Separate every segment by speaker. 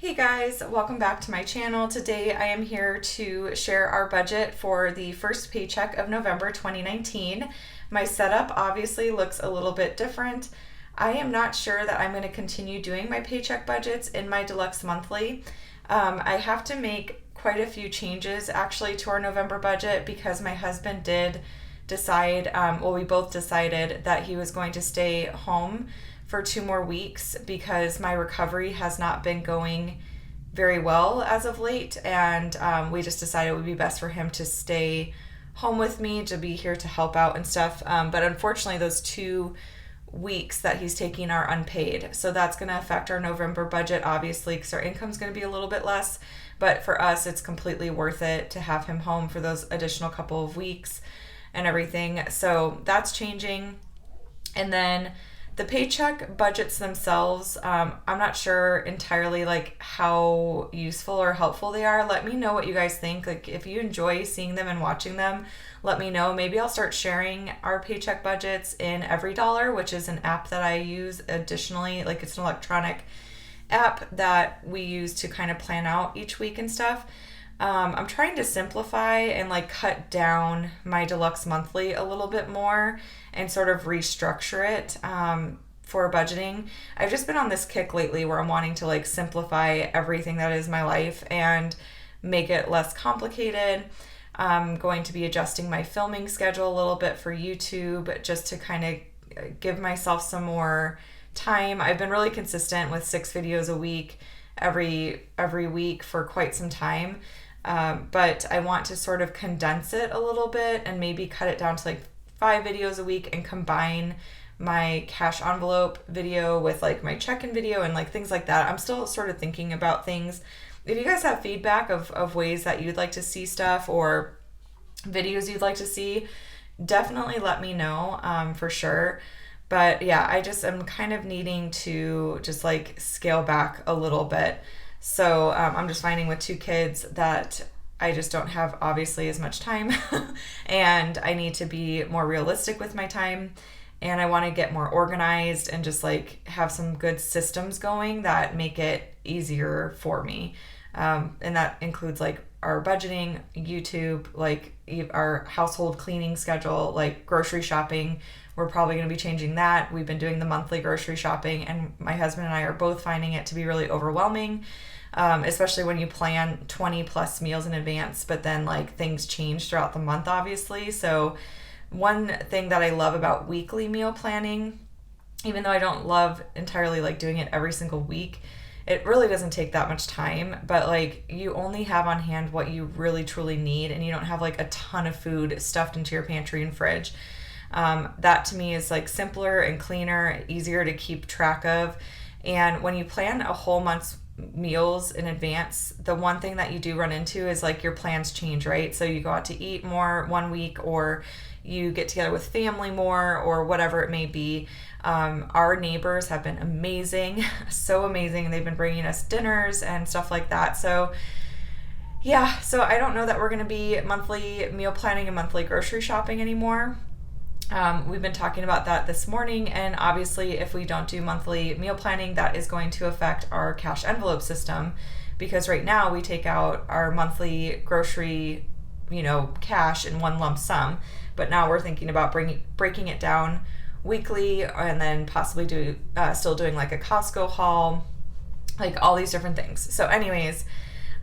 Speaker 1: Hey guys, welcome back to my channel. Today I am here to share our budget for the first paycheck of November 2019. My setup obviously looks a little bit different. I am not sure that I'm going to continue doing my paycheck budgets in my deluxe monthly. I have to make quite a few changes actually to our November budget because my husband did decide, we both decided that he was going to stay home for 2 more weeks because my recovery has not been going very well as of late, and we just decided it would be best for him to stay home with me, to be here to help out and stuff. But unfortunately, those 2 weeks that he's taking are unpaid, so that's going to affect our November budget, obviously, because our income's going to be a little bit less. But for us, it's completely worth it to have him home for those additional couple of weeks and everything. So that's changing. And then the paycheck budgets themselves, I'm not sure entirely like how useful or helpful they are. Let me know what you guys think. Like if you enjoy seeing them and watching them, let me know. Maybe I'll start sharing our paycheck budgets in EVERYDOLLAR, which is an app that I use additionally. Like it's an electronic app that we use to kind of plan out each week and stuff. I'm trying to simplify and like cut down my deluxe monthly a little bit more and sort of restructure it for budgeting. I've just been on this kick lately where I'm wanting to like simplify everything that is my life and make it less complicated. I'm going to be adjusting my filming schedule a little bit for YouTube just to kind of give myself some more time. I've been really consistent with 6 videos a week every week for quite some time. But I want to sort of condense it a little bit and maybe cut it down to like 5 videos a week and combine my cash envelope video with like my check-in video and like things like that. I'm still sort of thinking about things. If you guys have feedback of ways that you'd like to see stuff or videos you'd like to see, definitely let me know for sure. But yeah, I just am kind of needing to just like scale back a little bit. So I'm just finding with 2 kids that I just don't have obviously as much time and I need to be more realistic with my time, and I want to get more organized and just like have some good systems going that make it easier for me. And that includes like our budgeting, YouTube, like our household cleaning schedule, like grocery shopping. We're probably going to be changing that. We've been doing the monthly grocery shopping and my husband and I are both finding it to be really overwhelming. Especially when you plan 20 plus meals in advance, but then like things change throughout the month, obviously. So one thing that I love about weekly meal planning, even though I don't love entirely like doing it every single week, it really doesn't take that much time, but like you only have on hand what you really truly need, and you don't have like a ton of food stuffed into your pantry and fridge. That to me is like simpler and cleaner, easier to keep track of. And when you plan a whole month's meals in advance, the one thing that you do run into is like your plans change, right? So you go out to eat more one week, or you get together with family more, or whatever it may be. Our neighbors have been amazing, so amazing. They've been bringing us dinners and stuff like that. So yeah, so I don't know that we're going to be monthly meal planning and monthly grocery shopping anymore. We've been talking about that this morning, and obviously if we don't do monthly meal planning, that is going to affect our cash envelope system, because right now we take out our monthly grocery, cash in one lump sum, but now we're thinking about breaking it down weekly, and then possibly still doing like a Costco haul, like all these different things. So anyways,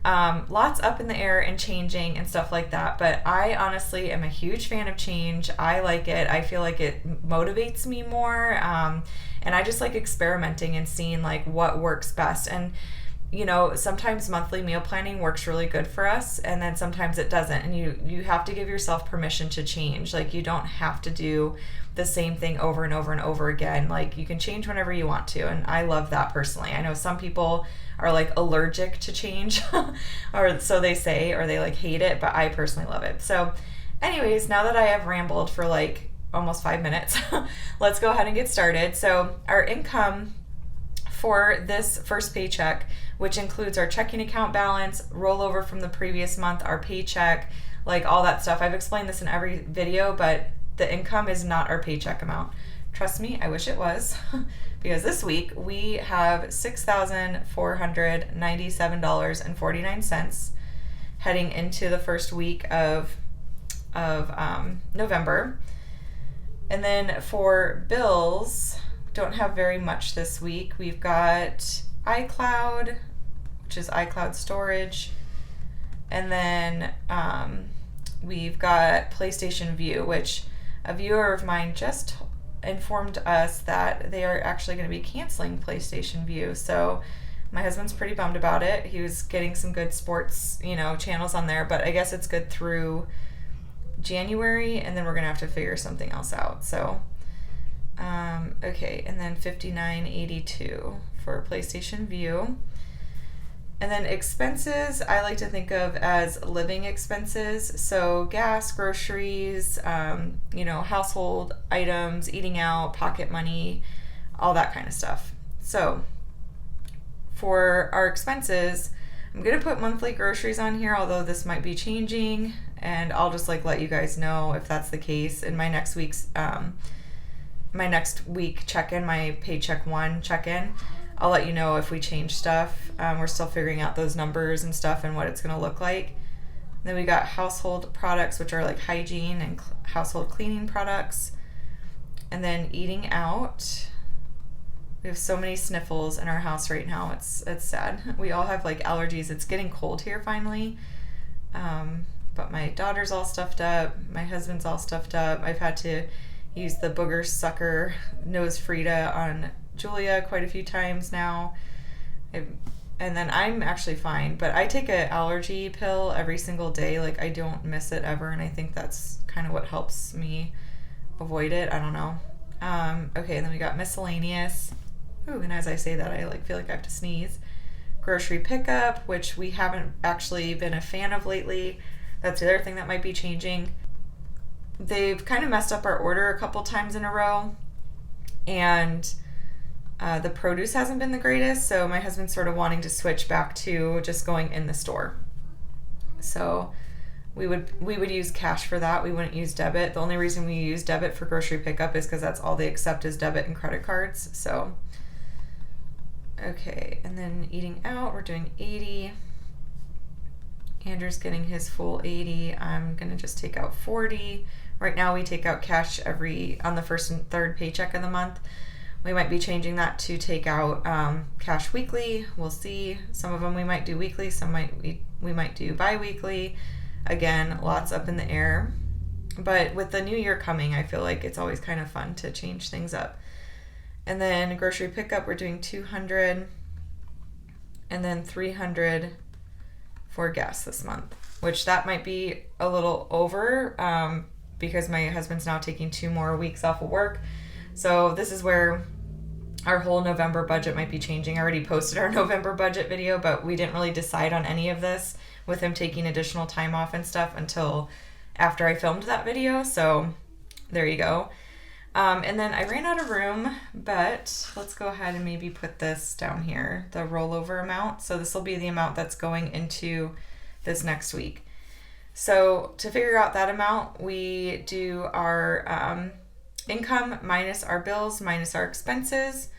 Speaker 1: lots up in the air and changing and stuff like that, but I honestly am a huge fan of change. I like it. I feel like it motivates me more, and I just like experimenting and seeing like what works best. And sometimes monthly meal planning works really good for us, and then sometimes it doesn't, and you have to give yourself permission to change. Like you don't have to do the same thing over and over and over again. Like you can change whenever you want to, and I love that personally. I know some people are like allergic to change or so they say, or they like hate it, but I personally love it. So anyways, now that I have rambled for like almost 5 minutes, let's go ahead and get started. So our income for this first paycheck, which includes our checking account balance, rollover from the previous month, our paycheck, like all that stuff. I've explained this in every video, but the income is not our paycheck amount. Trust me, I wish it was. Because this week we have $6,497.49 heading into the first week of November. And then for bills, don't have very much this week. We've got iCloud, which is iCloud storage. And then we've got PlayStation View, which a viewer of mine just informed us that they are actually going to be canceling PlayStation View. So my husband's pretty bummed about it. He was getting some good sports, channels on there, but I guess it's good through January, and then we're going to have to figure something else out. So, okay, and then $59.82 for PlayStation View. And then expenses, I like to think of as living expenses. So gas, groceries, household items, eating out, pocket money, all that kind of stuff. So for our expenses, I'm going to put monthly groceries on here, although this might be changing, and I'll just let you guys know if that's the case in my next week check-in, my Paycheck 1 check-in. I'll let you know if we change stuff. We're still figuring out those numbers and stuff and what it's going to look like. Then we got household products, which are like hygiene and household cleaning products. And then eating out. We have so many sniffles in our house right now. It's sad. We all have allergies. It's getting cold here finally. But my daughter's all stuffed up. My husband's all stuffed up. I've had to use the booger sucker nose Frida on Julia quite a few times now. And then I'm actually fine, but I take an allergy pill every single day. I don't miss it ever, and I think that's kind of what helps me avoid it. I don't know. Okay, and then we got miscellaneous. Ooh, and as I say that, I feel like I have to sneeze. Grocery pickup, which we haven't actually been a fan of lately. That's the other thing that might be changing. They've kind of messed up our order a couple times in a row, and the produce hasn't been the greatest, so my husband's sort of wanting to switch back to just going in the store. So we would use cash for that. We wouldn't use debit. The only reason we use debit for grocery pickup is because that's all they accept is debit and credit cards. So, okay, and then eating out, we're doing 80. Andrew's getting his full 80. I'm gonna just take out 40. Right now we take out cash on the first and third paycheck of the month. We might be changing that to take out cash weekly. We'll see. Some of them we might do weekly. Some we might do bi-weekly. Again, lots up in the air. But with the new year coming, I feel like it's always kind of fun to change things up. And then grocery pickup, we're doing 200, and then 300 for gas this month, which that might be a little over because my husband's now taking 2 more weeks off of work. So this is where our whole November budget might be changing. I already posted our November budget video, but we didn't really decide on any of this with him taking additional time off and stuff until after I filmed that video. So there you go. And then I ran out of room, but let's go ahead and maybe put this down here, the rollover amount. So this will be the amount that's going into this next week. So to figure out that amount, we do our income minus our bills minus our expenses,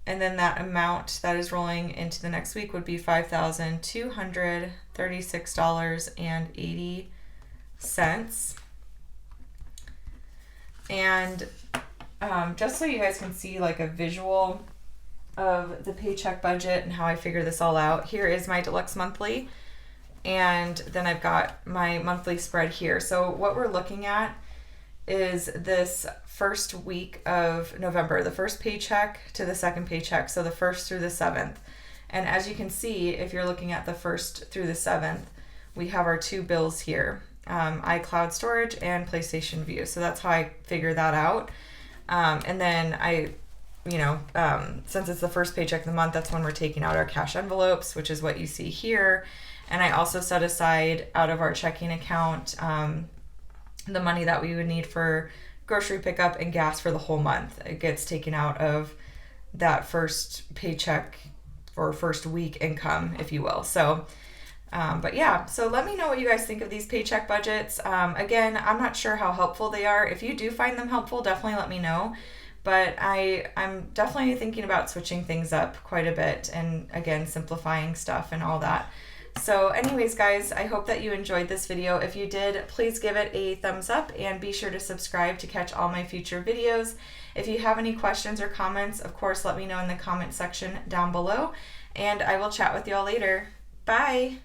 Speaker 1: and then that amount that is rolling into the next week would be $5,236.80. And just so you guys can see a visual of the paycheck budget and how I figure this all out, here is my deluxe monthly, and then I've got my monthly spread here. So what we're looking at is this first week of November, the first paycheck to the second paycheck, so the 1st through the 7th. And as you can see, if you're looking at the 1st through the 7th, we have our 2 bills here, iCloud storage and PlayStation View. So that's how I figure that out. And then since it's the first paycheck of the month, that's when we're taking out our cash envelopes, which is what you see here. And I also set aside out of our checking account the money that we would need for grocery pickup and gas for the whole month. It gets taken out of that first paycheck or first week income, if you will. So, but yeah, so let me know what you guys think of these paycheck budgets. Again, I'm not sure how helpful they are. If you do find them helpful, definitely let me know. but I'm definitely thinking about switching things up quite a bit and again simplifying stuff and all that. So anyways, guys, I hope that you enjoyed this video. If you did, please give it a thumbs up and be sure to subscribe to catch all my future videos. If you have any questions or comments, of course, let me know in the comment section down below, and I will chat with you all later. Bye!